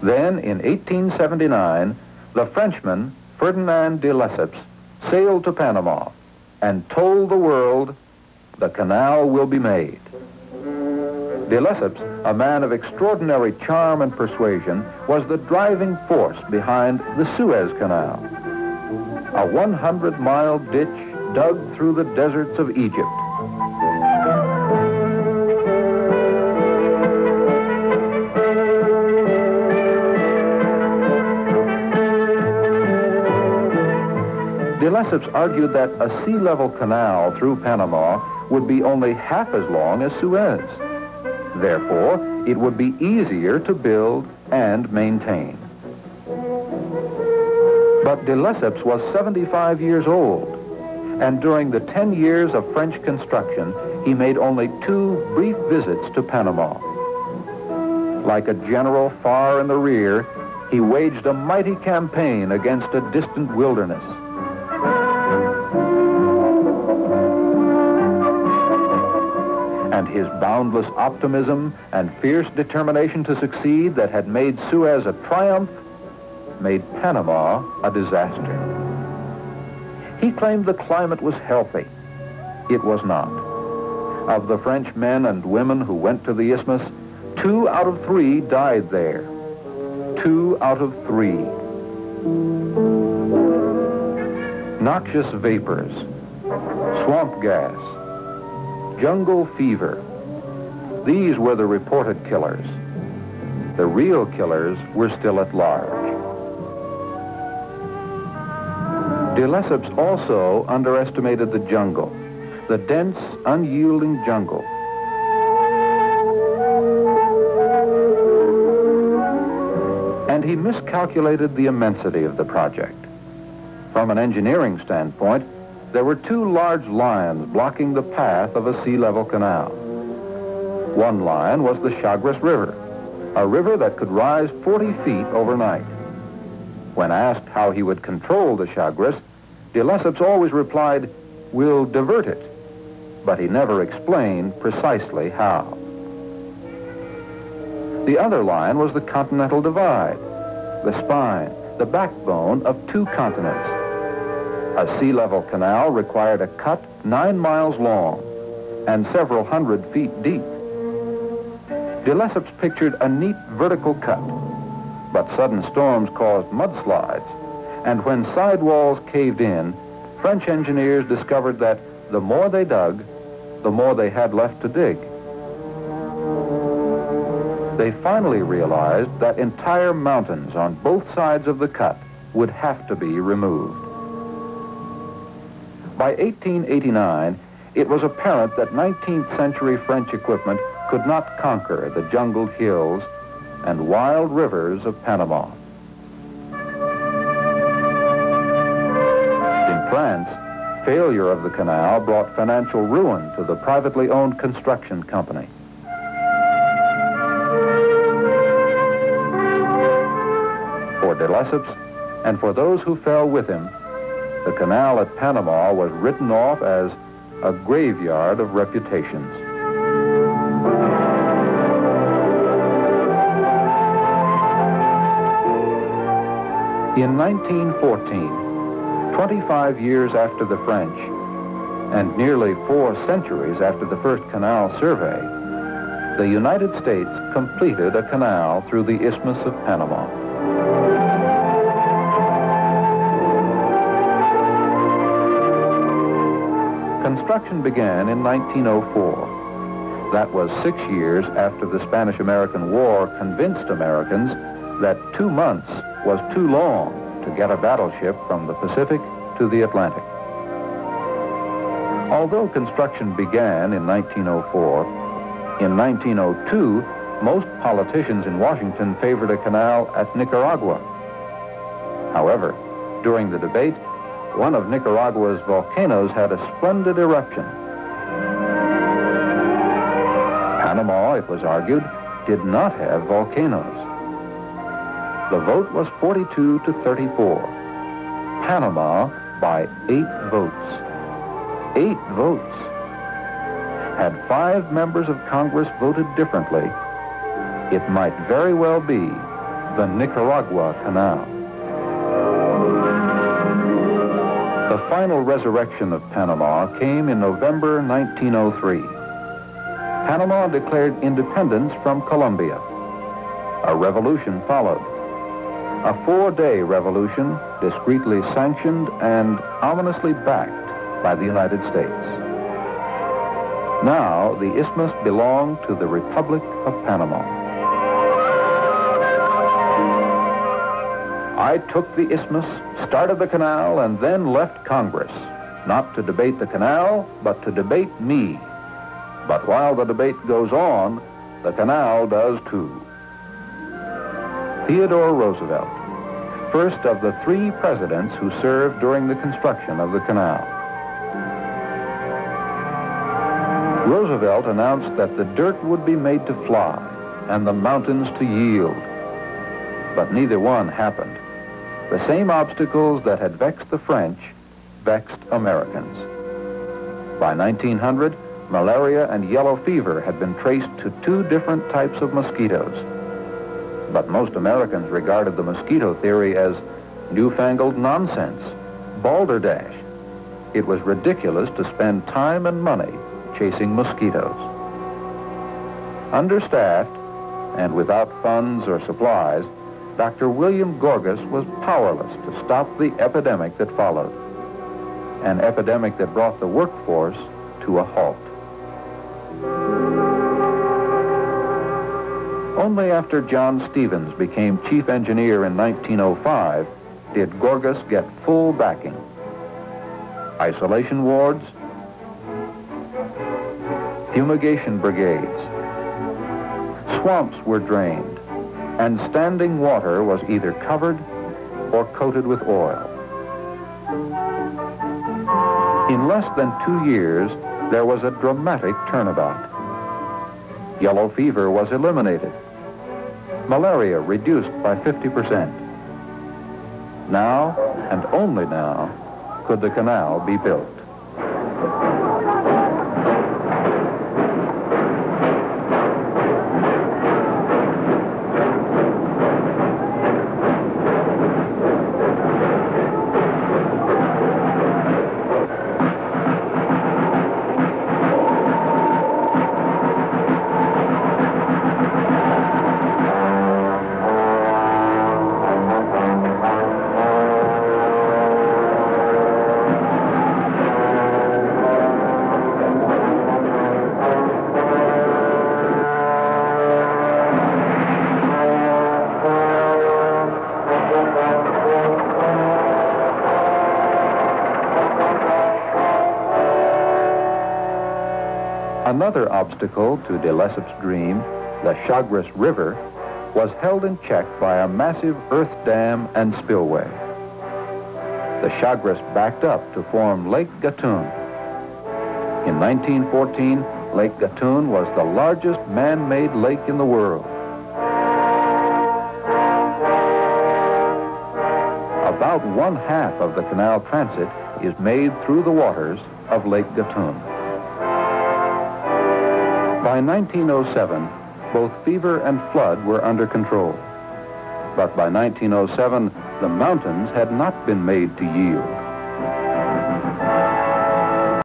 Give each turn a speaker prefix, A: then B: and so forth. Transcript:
A: Then, in 1879, the Frenchman, Ferdinand de Lesseps, sailed to Panama and told the world, the canal will be made. De Lesseps, a man of extraordinary charm and persuasion, was the driving force behind the Suez Canal, a 100-mile ditch dug through the deserts of Egypt. De Lesseps argued that a sea-level canal through Panama would be only half as long as Suez. Therefore, it would be easier to build and maintain. But de Lesseps was 75 years old, and during the 10 years of French construction, he made only 2 brief visits to Panama. Like a general far in the rear, he waged a mighty campaign against a distant wilderness. And his boundless optimism and fierce determination to succeed that had made Suez a triumph made Panama a disaster. He claimed the climate was healthy. It was not. Of the French men and women who went to the isthmus, 2 out of 3 died there. 2 out of 3. Noxious vapors, swamp gas, jungle fever. These were the reported killers. The real killers were still at large. De Lesseps also underestimated the jungle, the dense, unyielding jungle. And he miscalculated the immensity of the project. From an engineering standpoint, there were 2 large lions blocking the path of a sea-level canal. One lion was the Chagres River, a river that could rise 40 feet overnight. When asked how he would control the Chagres, de Lesseps always replied, "We'll divert it," but he never explained precisely how. The other lion was the Continental Divide, the spine, the backbone of 2 continents. A sea-level canal required a cut 9 miles long and several hundred feet deep. De Lesseps pictured a neat vertical cut, but sudden storms caused mudslides, and when sidewalls caved in, French engineers discovered that the more they dug, the more they had left to dig. They finally realized that entire mountains on both sides of the cut would have to be removed. By 1889, it was apparent that 19th century French equipment could not conquer the jungled hills and wild rivers of Panama. In France, failure of the canal brought financial ruin to the privately owned construction company. For de Lesseps, and for those who fell with him, the canal at Panama was written off as a graveyard of reputations. In 1914, 25 years after the French, and nearly 4 centuries after the first canal survey, the United States completed a canal through the Isthmus of Panama. Construction began in 1904. That was 6 years after the Spanish-American War convinced Americans that 2 months was too long to get a battleship from the Pacific to the Atlantic. Although construction began in 1904, in 1902, most politicians in Washington favored a canal at Nicaragua. However, during the debate, one of Nicaragua's volcanoes had a splendid eruption. Panama, it was argued, did not have volcanoes. The vote was 42 to 34. Panama by 8 votes. 8 votes. Had 5 members of Congress voted differently, it might very well be the Nicaragua Canal. The final resurrection of Panama came in November 1903. Panama declared independence from Colombia. A revolution followed. A 4-day revolution discreetly sanctioned and ominously backed by the United States. Now, the isthmus belonged to the Republic of Panama. I took the isthmus, started the canal, and then left Congress, not to debate the canal, but to debate me. But while the debate goes on, the canal does too. Theodore Roosevelt, first of the 3 presidents who served during the construction of the canal. Roosevelt announced that the dirt would be made to fly and the mountains to yield. But neither one happened. The same obstacles that had vexed the French vexed Americans. By 1900, malaria and yellow fever had been traced to 2 different types of mosquitoes. But most Americans regarded the mosquito theory as newfangled nonsense, balderdash. It was ridiculous to spend time and money chasing mosquitoes. Understaffed and without funds or supplies, Dr. William Gorgas was powerless to stop the epidemic that followed, an epidemic that brought the workforce to a halt. Only after John Stevens became chief engineer in 1905 did Gorgas get full backing. Isolation wards, fumigation brigades, swamps were drained, and standing water was either covered or coated with oil. In less than 2 years, there was a dramatic turnabout. Yellow fever was eliminated. Malaria reduced by 50%. Now, and only now, could the canal be built. Another obstacle to de Lesseps' dream, the Chagres River, was held in check by a massive earth dam and spillway. The Chagres backed up to form Lake Gatun. In 1914, Lake Gatun was the largest man-made lake in the world. About 1/2 of the canal transit is made through the waters of Lake Gatun. By 1907, both fever and flood were under control. But by 1907, the mountains had not been made to yield.